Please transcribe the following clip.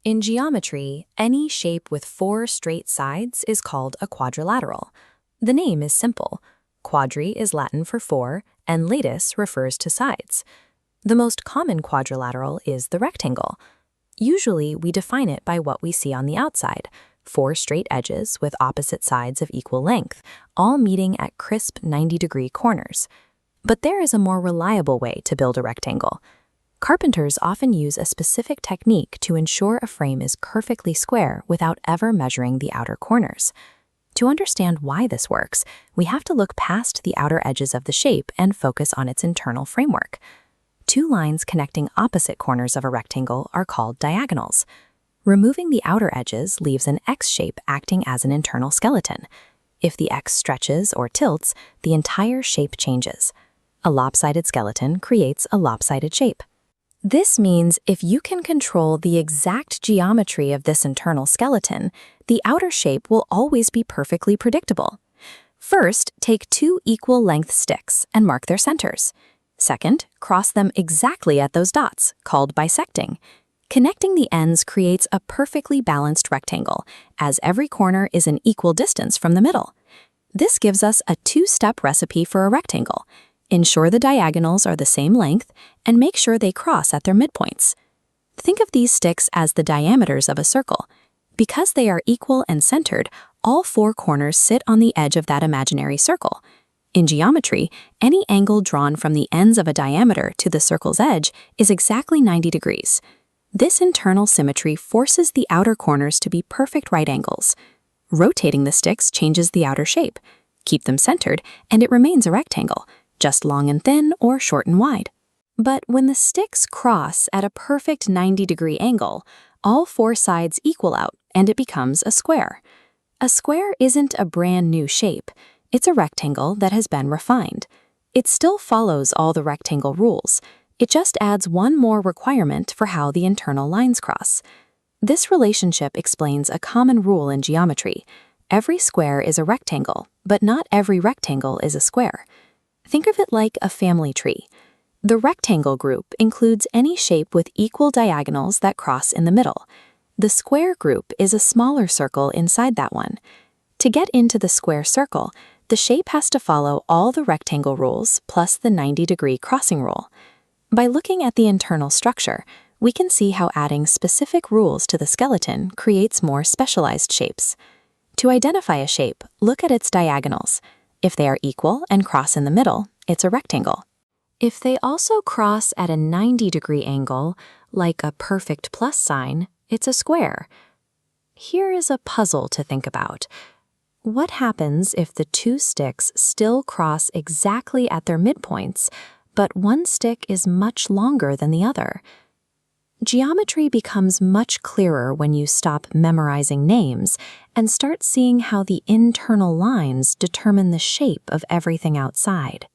In geometry, any shape with four straight sides is called a quadrilateral. The name is simple. Quadri is Latin for four, and latus refers to sides. The most common quadrilateral is the rectangle. Usually, we define it by what we see on the outside, four straight edges with opposite sides of equal length, all meeting at crisp 90-degree corners. But there is a more reliable way to build a rectangle. Carpenters often use a specific technique to ensure a frame is perfectly square without ever measuring the outer corners. To understand why this works, we have to look past the outer edges of the shape and focus on its internal framework. Two lines connecting opposite corners of a rectangle are called diagonals. Removing the outer edges leaves an X shape acting as an internal skeleton. If the X stretches or tilts, the entire shape changes. A lopsided skeleton creates a lopsided shape. This means if you can control the exact geometry of this internal skeleton, the outer shape will always be perfectly predictable. First, take two equal-length sticks and mark their centers. Second, cross them exactly at those dots, called bisecting. Connecting the ends creates a perfectly balanced rectangle, as every corner is an equal distance from the middle. This gives us a two-step recipe for a rectangle. Ensure the diagonals are the same length, and make sure they cross at their midpoints. Think of these sticks as the diameters of a circle. Because they are equal and centered, all four corners sit on the edge of that imaginary circle. In geometry, any angle drawn from the ends of a diameter to the circle's edge is exactly 90 degrees. This internal symmetry forces the outer corners to be perfect right angles. Rotating the sticks changes the outer shape. Keep them centered, and it remains a rectangle, just long and thin or short and wide. But when the sticks cross at a perfect 90-degree angle, all four sides equal out and it becomes a square. A square isn't a brand new shape. It's a rectangle that has been refined. It still follows all the rectangle rules. It just adds one more requirement for how the internal lines cross. This relationship explains a common rule in geometry. Every square is a rectangle, but not every rectangle is a square. Think of it like a family tree. The rectangle group includes any shape with equal diagonals that cross in the middle. The square group is a smaller circle inside that one. To get into the square circle, the shape has to follow all the rectangle rules plus the 90-degree crossing rule. By looking at the internal structure, we can see how adding specific rules to the skeleton creates more specialized shapes. To identify a shape, look at its diagonals. If they are equal and cross in the middle, it's a rectangle. If they also cross at a 90-degree angle, like a perfect plus sign, it's a square. Here is a puzzle to think about. What happens if the two sticks still cross exactly at their midpoints, but one stick is much longer than the other? Geometry becomes much clearer when you stop memorizing names and start seeing how the internal lines determine the shape of everything outside.